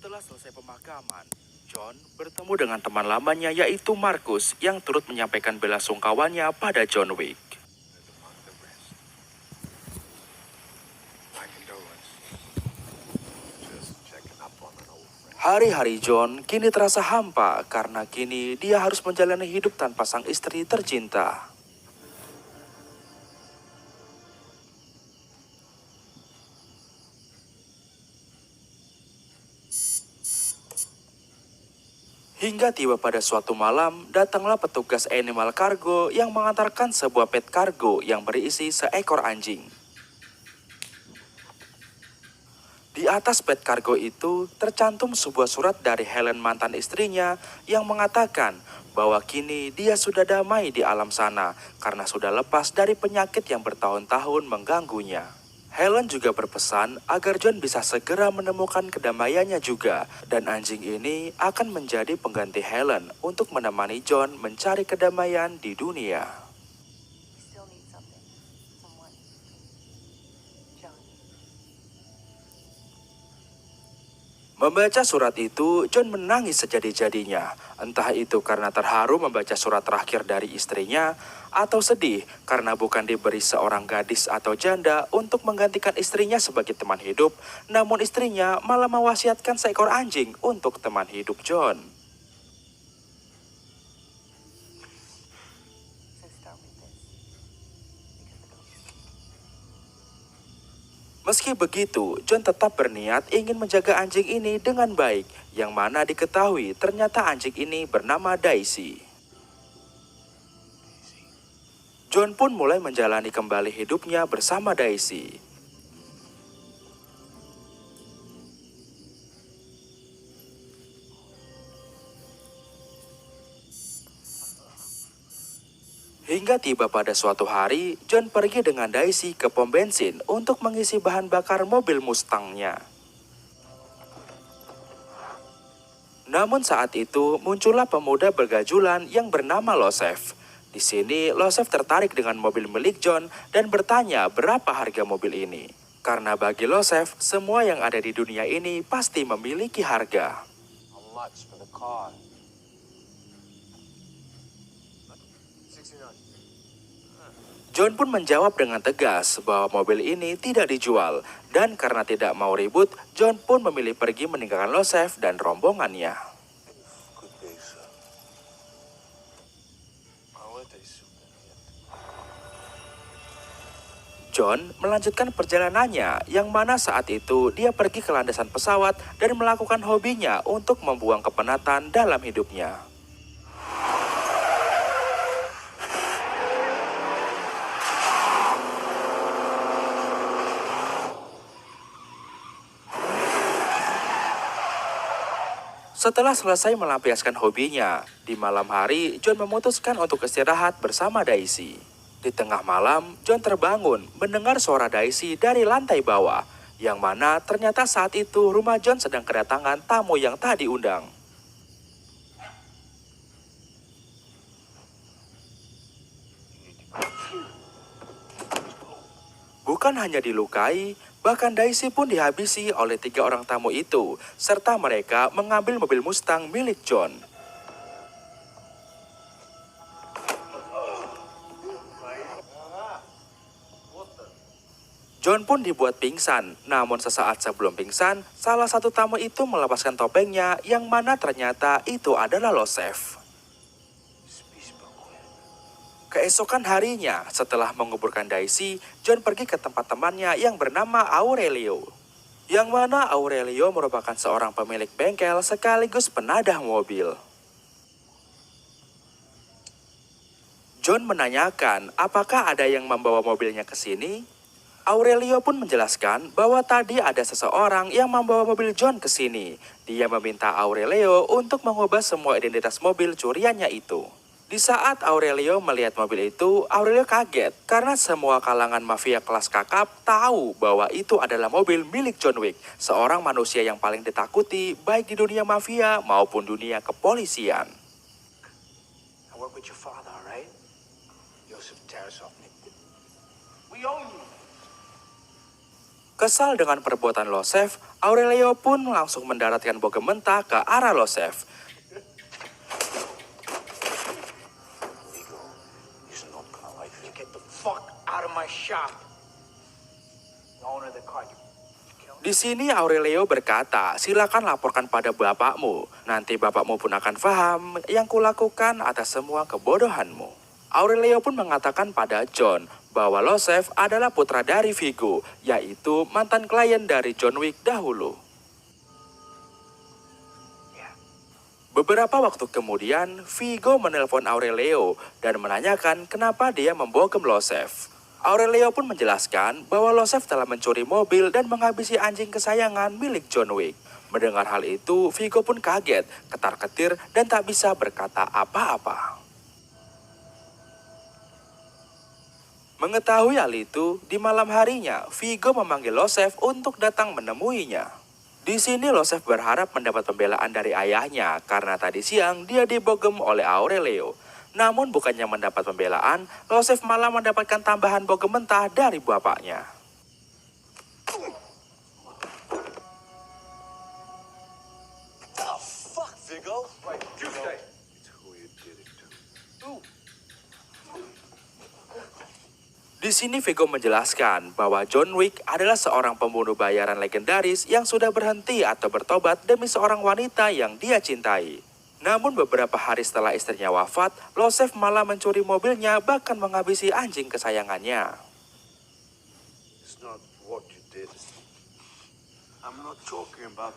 Setelah selesai pemakaman, John bertemu dengan teman lamanya yaitu Marcus yang turut menyampaikan bela sungkawanya pada John Wick. Hari-hari John kini terasa hampa karena kini dia harus menjalani hidup tanpa sang istri tercinta. Hingga tiba pada suatu malam, datanglah petugas animal cargo yang mengantarkan sebuah pet cargo yang berisi seekor anjing. Di atas pet cargo itu tercantum sebuah surat dari Helen mantan istrinya yang mengatakan bahwa kini dia sudah damai di alam sana karena sudah lepas dari penyakit yang bertahun-tahun mengganggunya. Helen juga berpesan agar John bisa segera menemukan kedamaiannya juga dan anjing ini akan menjadi pengganti Helen untuk menemani John mencari kedamaian di dunia. Membaca surat itu, John menangis sejadi-jadinya. Entah itu karena terharu membaca surat terakhir dari istrinya, atau sedih karena bukan diberi seorang gadis atau janda untuk menggantikan istrinya sebagai teman hidup, namun istrinya malah mewasiatkan seekor anjing untuk teman hidup John. Meski begitu, John tetap berniat ingin menjaga anjing ini dengan baik, yang mana diketahui ternyata anjing ini bernama Daisy. John pun mulai menjalani kembali hidupnya bersama Daisy. Hingga tiba pada suatu hari, John pergi dengan Daisy ke pom bensin untuk mengisi bahan bakar mobil Mustangnya. Namun saat itu muncullah pemuda bergajulan yang bernama Losef. Di sini Losef tertarik dengan mobil milik John dan bertanya berapa harga mobil ini. Karena bagi Losef, semua yang ada di dunia ini pasti memiliki harga. How much for the car? 69. John pun menjawab dengan tegas bahwa mobil ini tidak dijual. Dan karena tidak mau ribut, John pun memilih pergi meninggalkan Losef dan rombongannya. Good day, sir. Awete sudah. John melanjutkan perjalanannya, yang mana saat itu dia pergi ke landasan pesawat dan melakukan hobinya untuk membuang kepenatan dalam hidupnya. Setelah selesai melampiaskan hobinya, di malam hari John memutuskan untuk istirahat bersama Daisy. Di tengah malam, John terbangun mendengar suara Daisy dari lantai bawah, yang mana ternyata saat itu rumah John sedang kedatangan tamu yang tak diundang. Bukan hanya dilukai, bahkan Daisy pun dihabisi oleh 3 orang tamu itu, serta mereka mengambil mobil Mustang milik John. John pun dibuat pingsan, namun sesaat sebelum pingsan, salah satu tamu itu melepaskan topengnya, yang mana ternyata itu adalah Losef. Keesokan harinya, setelah menguburkan Daisy, John pergi ke tempat temannya yang bernama Aurelio. Yang mana Aurelio merupakan seorang pemilik bengkel sekaligus penadah mobil. John menanyakan apakah ada yang membawa mobilnya ke sini. Aurelio pun menjelaskan bahwa tadi ada seseorang yang membawa mobil John ke sini. Dia meminta Aurelio untuk mengubah semua identitas mobil curiannya itu. Di saat Aurelio melihat mobil itu, Aurelio kaget karena semua kalangan mafia kelas kakap tahu bahwa itu adalah mobil milik John Wick, seorang manusia yang paling ditakuti baik di dunia mafia maupun dunia kepolisian. I work with your father, all right? Joseph Tarasov. We owe you. Kesal dengan perbuatan Losef, Aurelio pun langsung mendaratkan bogem mentah ke arah Losef. Vigo is not gonna like it. Get the fuck out of my shop. The owner of the car. Di sini Aurelio berkata, silakan laporkan pada bapakmu. Nanti bapakmu pun akan paham yang kulakukan atas semua kebodohanmu. Aurelio pun mengatakan pada John bahwa Losef adalah putra dari Vigo, yaitu mantan klien dari John Wick dahulu. Beberapa waktu kemudian, Vigo menelpon Aurelio dan menanyakan kenapa dia membogem Losef. Aurelio pun menjelaskan bahwa Losef telah mencuri mobil dan menghabisi anjing kesayangan milik John Wick. Mendengar hal itu, Vigo pun kaget, ketar-ketir, dan tak bisa berkata apa-apa. Mengetahui hal itu, di malam harinya, Vigo memanggil Losef untuk datang menemuinya. Di sini Losef berharap mendapat pembelaan dari ayahnya karena tadi siang dia dibogem oleh Aurelio. Namun bukannya mendapat pembelaan, Losef malah mendapatkan tambahan bogem mentah dari bapaknya. The fuck, Vigo? Right, you stay. It's who you did it to. Di sini Vigo menjelaskan bahwa John Wick adalah seorang pembunuh bayaran legendaris yang sudah berhenti atau bertobat demi seorang wanita yang dia cintai. Namun beberapa hari setelah istrinya wafat, Losef malah mencuri mobilnya bahkan menghabisi anjing kesayangannya. It's not what you did. I'm not talking about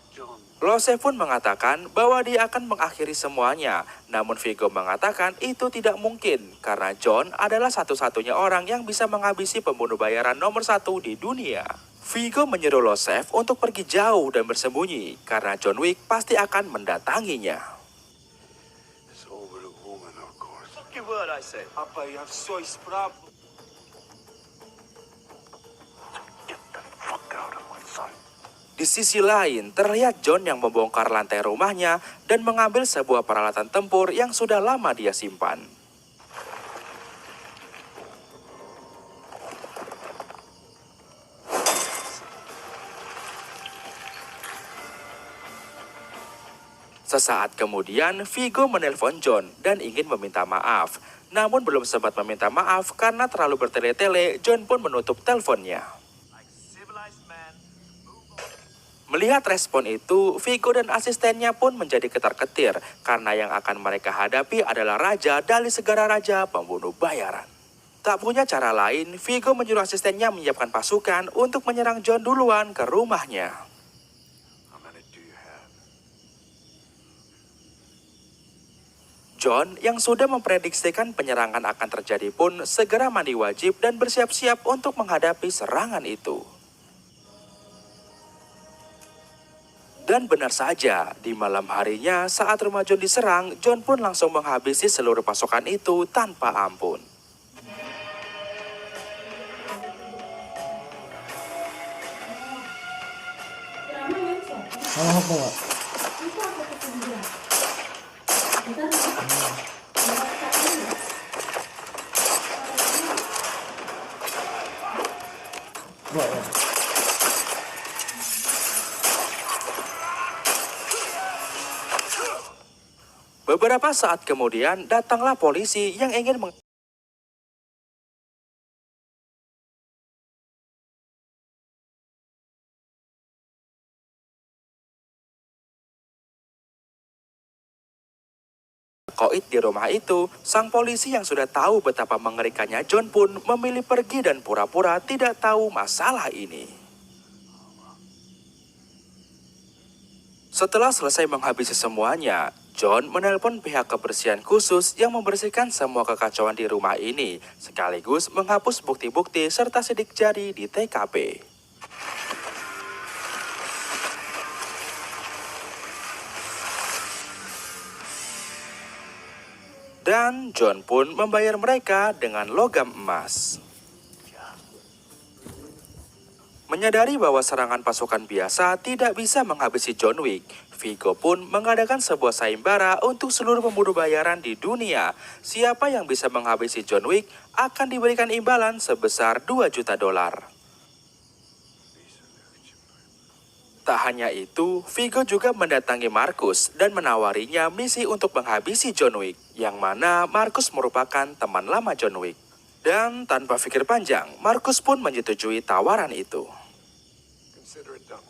John. Losef pun mengatakan bahwa dia akan mengakhiri semuanya. Namun Vigo mengatakan itu tidak mungkin karena John adalah satu-satunya orang yang bisa menghabisi pembunuh bayaran nomor 1 di dunia. Vigo menyuruh Losef untuk pergi jauh dan bersembunyi karena John Wick pasti akan mendatanginya. It's over the woman, of course. Fucking word I said. Papa, you have choice problem. Get the fuck out of my son. Di sisi lain, terlihat John yang membongkar lantai rumahnya dan mengambil sebuah peralatan tempur yang sudah lama dia simpan. Sesaat kemudian, Vigo menelpon John dan ingin meminta maaf. Namun belum sempat meminta maaf karena terlalu bertele-tele, John pun menutup teleponnya. Melihat respon itu, Vigo dan asistennya pun menjadi ketar-ketir karena yang akan mereka hadapi adalah raja dari segala raja pembunuh bayaran. Tak punya cara lain, Vigo menyuruh asistennya menyiapkan pasukan untuk menyerang John duluan ke rumahnya. How many do you have? John yang sudah memprediksikan penyerangan akan terjadi pun segera mandi wajib dan bersiap-siap untuk menghadapi serangan itu. Dan benar saja, di malam harinya saat rumah John diserang, John pun langsung menghabisi seluruh pasukan itu tanpa ampun. Apa, Pak? Beberapa saat kemudian datanglah polisi yang ingin koit di rumah itu. Sang polisi yang sudah tahu betapa mengerikannya John pun memilih pergi dan pura-pura tidak tahu masalah ini. Setelah selesai menghabisi semuanya, John menelpon pihak kebersihan khusus yang membersihkan semua kekacauan di rumah ini, sekaligus menghapus bukti-bukti serta sidik jari di TKP. Dan John pun membayar mereka dengan logam emas. Menyadari bahwa serangan pasukan biasa tidak bisa menghabisi John Wick, Viggo pun mengadakan sebuah sayembara untuk seluruh pembunuh bayaran di dunia. Siapa yang bisa menghabisi John Wick akan diberikan imbalan sebesar $2 juta. Tak hanya itu, Viggo juga mendatangi Marcus dan menawarinya misi untuk menghabisi John Wick, yang mana Marcus merupakan teman lama John Wick. Dan tanpa pikir panjang, Marcus pun menyetujui tawaran itu. Consider it done.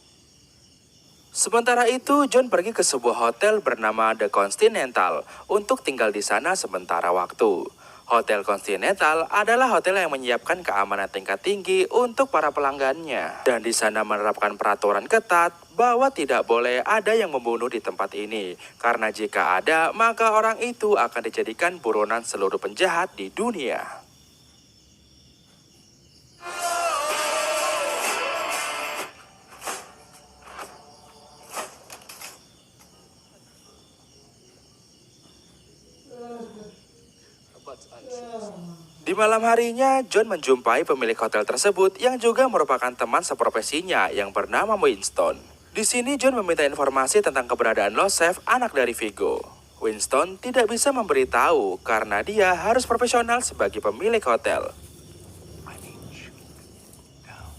Sementara itu, John pergi ke sebuah hotel bernama The Continental untuk tinggal di sana sementara waktu. Hotel Continental adalah hotel yang menyiapkan keamanan tingkat tinggi untuk para pelanggannya. Dan di sana menerapkan peraturan ketat bahwa tidak boleh ada yang membunuh di tempat ini. Karena jika ada, maka orang itu akan dijadikan buronan seluruh penjahat di dunia. Di malam harinya, John menjumpai pemilik hotel tersebut yang juga merupakan teman seprofesinya yang bernama Winston. Di sini John meminta informasi tentang keberadaan Losef, anak dari Viggo. Winston tidak bisa memberitahu karena dia harus profesional sebagai pemilik hotel. I need you down.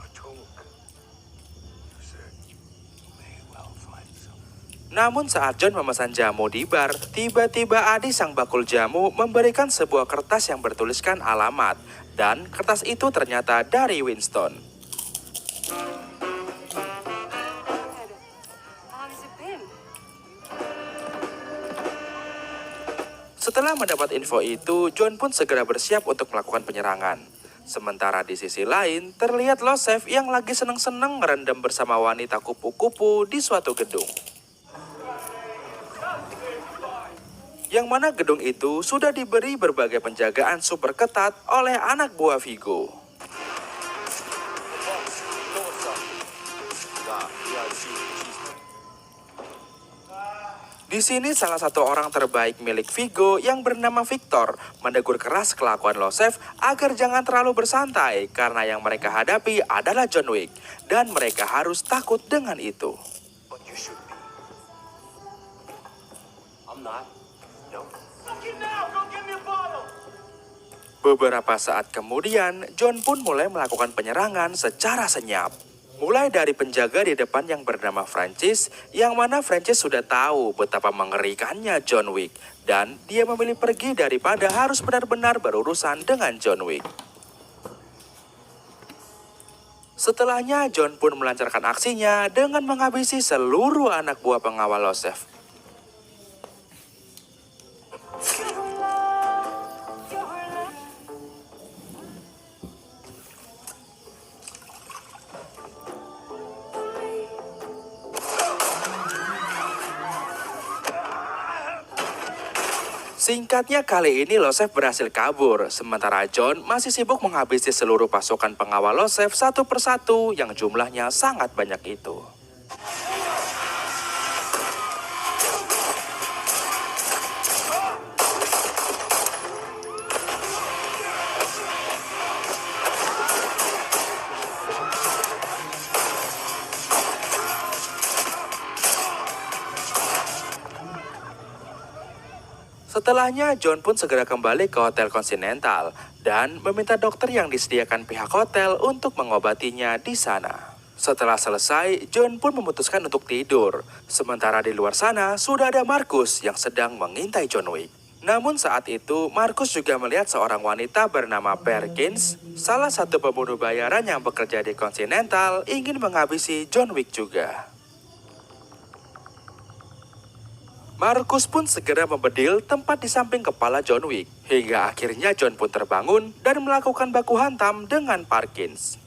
I told you said you may well find something. Namun saat John memesan jamu di bar, tiba-tiba Adi sang bakul jamu memberikan sebuah kertas yang bertuliskan alamat. Dan kertas itu ternyata dari Winston. Setelah mendapat info itu, John pun segera bersiap untuk melakukan penyerangan. Sementara di sisi lain, terlihat Losef yang lagi seneng-seneng merendam bersama wanita kupu-kupu di suatu gedung. Yang mana gedung itu sudah diberi berbagai penjagaan super ketat oleh anak buah Viggo. Di sini salah satu orang terbaik milik Viggo yang bernama Victor menegur keras kelakuan Losef agar jangan terlalu bersantai karena yang mereka hadapi adalah John Wick dan mereka harus takut dengan itu. But you should be. I'm not. No. Beberapa saat kemudian, John pun mulai melakukan penyerangan secara senyap. Mulai dari penjaga di depan yang bernama Francis, yang mana Francis sudah tahu betapa mengerikannya John Wick, dan dia memilih pergi daripada harus benar-benar berurusan dengan John Wick. Setelahnya, John pun melancarkan aksinya dengan menghabisi seluruh anak buah pengawal Losef. Singkatnya kali ini Losef berhasil kabur, sementara John masih sibuk menghabisi seluruh pasukan pengawal Losef satu persatu yang jumlahnya sangat banyak itu. Setelahnya, John pun segera kembali ke Hotel Continental dan meminta dokter yang disediakan pihak hotel untuk mengobatinya di sana. Setelah selesai, John pun memutuskan untuk tidur. Sementara di luar sana, sudah ada Marcus yang sedang mengintai John Wick. Namun saat itu, Marcus juga melihat seorang wanita bernama Perkins, salah satu pembunuh bayaran yang bekerja di Continental, ingin menghabisi John Wick juga. Marcus pun segera membedil tempat di samping kepala John Wick. Hingga akhirnya John pun terbangun dan melakukan baku hantam dengan Perkins.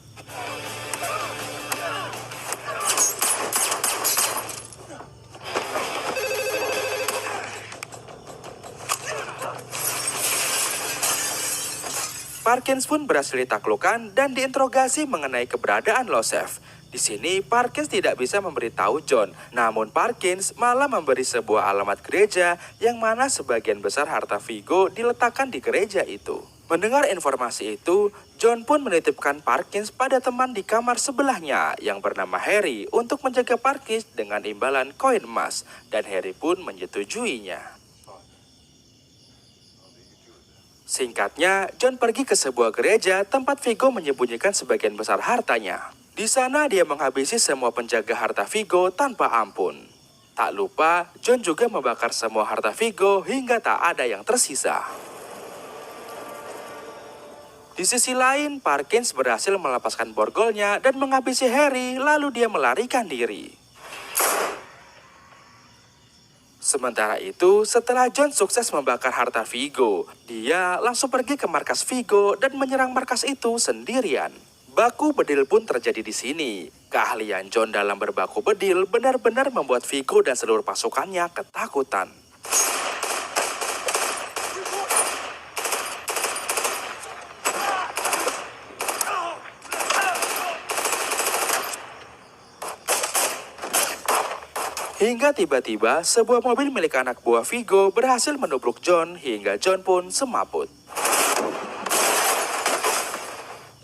Perkins pun berhasil ditaklukkan dan diinterogasi mengenai keberadaan Losef. Di sini, Perkins tidak bisa memberitahu John, namun Perkins malah memberi sebuah alamat gereja yang mana sebagian besar harta Viggo diletakkan di gereja itu. Mendengar informasi itu, John pun menitipkan Parkins pada teman di kamar sebelahnya yang bernama Harry untuk menjaga Parkins dengan imbalan koin emas, dan Harry pun menyetujuinya. Singkatnya, John pergi ke sebuah gereja tempat Viggo menyembunyikan sebagian besar hartanya. Di sana dia menghabisi semua penjaga harta Viggo tanpa ampun. Tak lupa, John juga membakar semua harta Viggo hingga tak ada yang tersisa. Di sisi lain, Parkins berhasil melepaskan borgolnya dan menghabisi Harry, lalu dia melarikan diri. Sementara itu, setelah John sukses membakar harta Viggo, dia langsung pergi ke markas Viggo dan menyerang markas itu sendirian. Baku bedil pun terjadi di sini. Keahlian John dalam berbaku bedil benar-benar membuat Viggo dan seluruh pasukannya ketakutan. Hingga tiba-tiba sebuah mobil milik anak buah Viggo berhasil menubruk John hingga John pun semaput.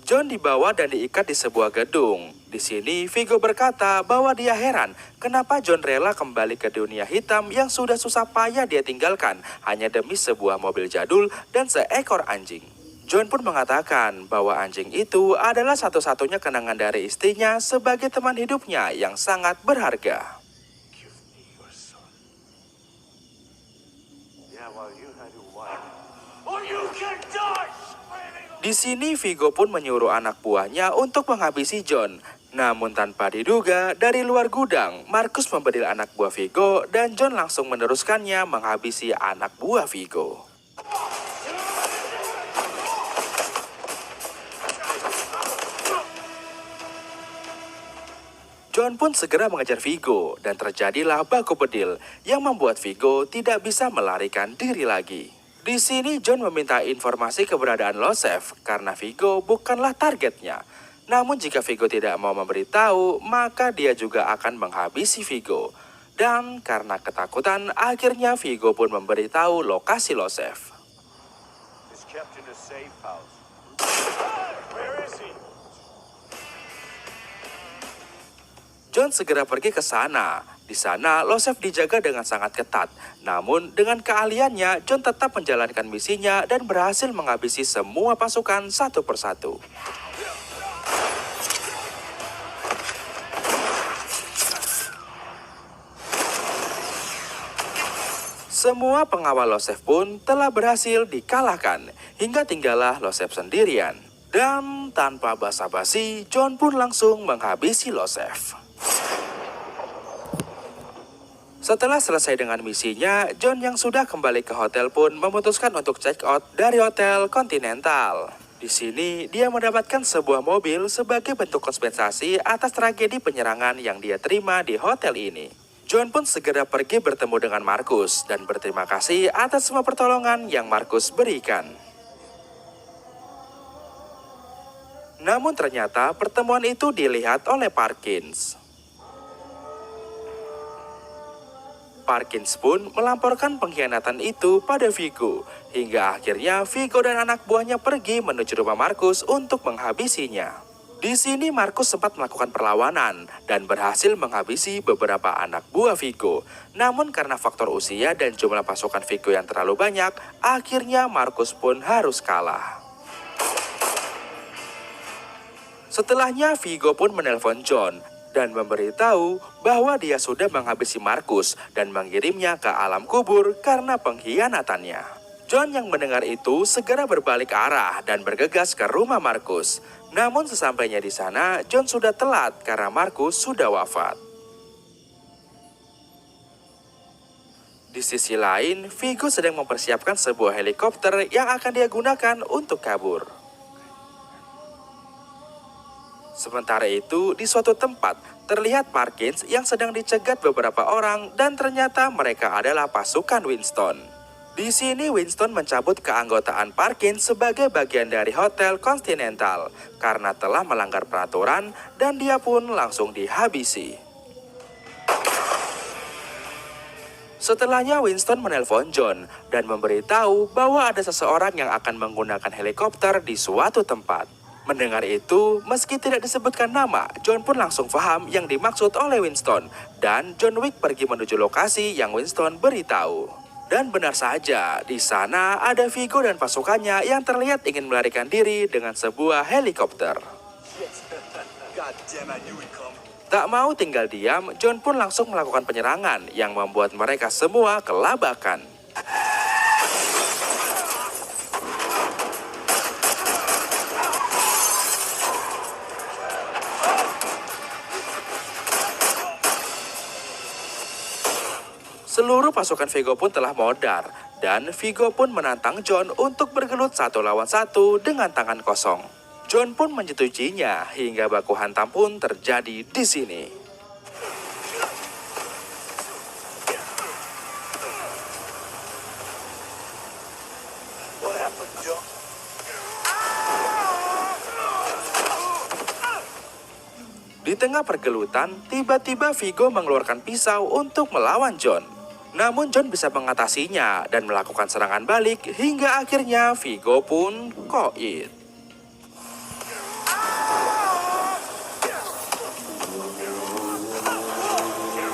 John dibawa dan diikat di sebuah gedung. Di sini Viggo berkata bahwa dia heran kenapa John rela kembali ke dunia hitam yang sudah susah payah dia tinggalkan hanya demi sebuah mobil jadul dan seekor anjing. John pun mengatakan bahwa anjing itu adalah satu-satunya kenangan dari istrinya sebagai teman hidupnya yang sangat berharga. Give me your son. Yeah, well, you had your wife. Or you can die! Di sini Viggo pun menyuruh anak buahnya untuk menghabisi John. Namun tanpa diduga, dari luar gudang, Marcus membedil anak buah Viggo dan John langsung meneruskannya menghabisi anak buah Viggo. John pun segera mengejar Viggo dan terjadilah baku bedil yang membuat Viggo tidak bisa melarikan diri lagi. Di sini John meminta informasi keberadaan Losef karena Viggo bukanlah targetnya. Namun jika Viggo tidak mau memberitahu, maka dia juga akan menghabisi Viggo. Dan karena ketakutan, akhirnya Viggo pun memberitahu lokasi Losef. It's kept in a safe house. Where is he? John segera pergi ke sana. Di sana, Losef dijaga dengan sangat ketat. Namun, dengan keahliannya, John tetap menjalankan misinya dan berhasil menghabisi semua pasukan satu persatu. Semua pengawal Losef pun telah berhasil dikalahkan, hingga tinggallah Losef sendirian. Dan tanpa basa-basi, John pun langsung menghabisi Losef. Setelah selesai dengan misinya, John yang sudah kembali ke hotel pun memutuskan untuk check out dari Hotel Continental. Di sini, dia mendapatkan sebuah mobil sebagai bentuk kompensasi atas tragedi penyerangan yang dia terima di hotel ini. John pun segera pergi bertemu dengan Marcus dan berterima kasih atas semua pertolongan yang Marcus berikan. Namun ternyata pertemuan itu dilihat oleh Parkins. Parkins pun melamporkan pengkhianatan itu pada Viggo, hingga akhirnya Viggo dan anak buahnya pergi menuju rumah Marcus untuk menghabisinya. Di sini Marcus sempat melakukan perlawanan dan berhasil menghabisi beberapa anak buah Viggo. Namun karena faktor usia dan jumlah pasukan Viggo yang terlalu banyak, akhirnya Marcus pun harus kalah. Setelahnya Viggo pun menelpon John dan memberitahu bahwa dia sudah menghabisi Marcus dan mengirimnya ke alam kubur karena pengkhianatannya. John yang mendengar itu segera berbalik arah dan bergegas ke rumah Marcus. Namun sesampainya di sana, John sudah telat karena Marcus sudah wafat. Di sisi lain, Viggo sedang mempersiapkan sebuah helikopter yang akan dia gunakan untuk kabur. Sementara itu, di suatu tempat, terlihat Parkins yang sedang dicegat beberapa orang dan ternyata mereka adalah pasukan Winston. Di sini Winston mencabut keanggotaan Parkins sebagai bagian dari Hotel Continental karena telah melanggar peraturan dan dia pun langsung dihabisi. Setelahnya Winston menelpon John dan memberitahu bahwa ada seseorang yang akan menggunakan helikopter di suatu tempat. Mendengar itu, meski tidak disebutkan nama, John pun langsung paham yang dimaksud oleh Winston. Dan John Wick pergi menuju lokasi yang Winston beritahu. Dan benar saja, di sana ada Viggo dan pasukannya yang terlihat ingin melarikan diri dengan sebuah helikopter. God damn, I knew he'd come. Tak mau tinggal diam, John pun langsung melakukan penyerangan yang membuat mereka semua kelabakan. Seluruh pasukan Viggo pun telah modar, dan Viggo pun menantang John untuk bergelut 1 lawan 1 dengan tangan kosong. John pun menyetujuinya hingga baku hantam pun terjadi di sini. What happened, John? Di tengah pergelutan, tiba-tiba Viggo mengeluarkan pisau untuk melawan John. Namun John bisa mengatasinya dan melakukan serangan balik hingga akhirnya Viggo pun koit.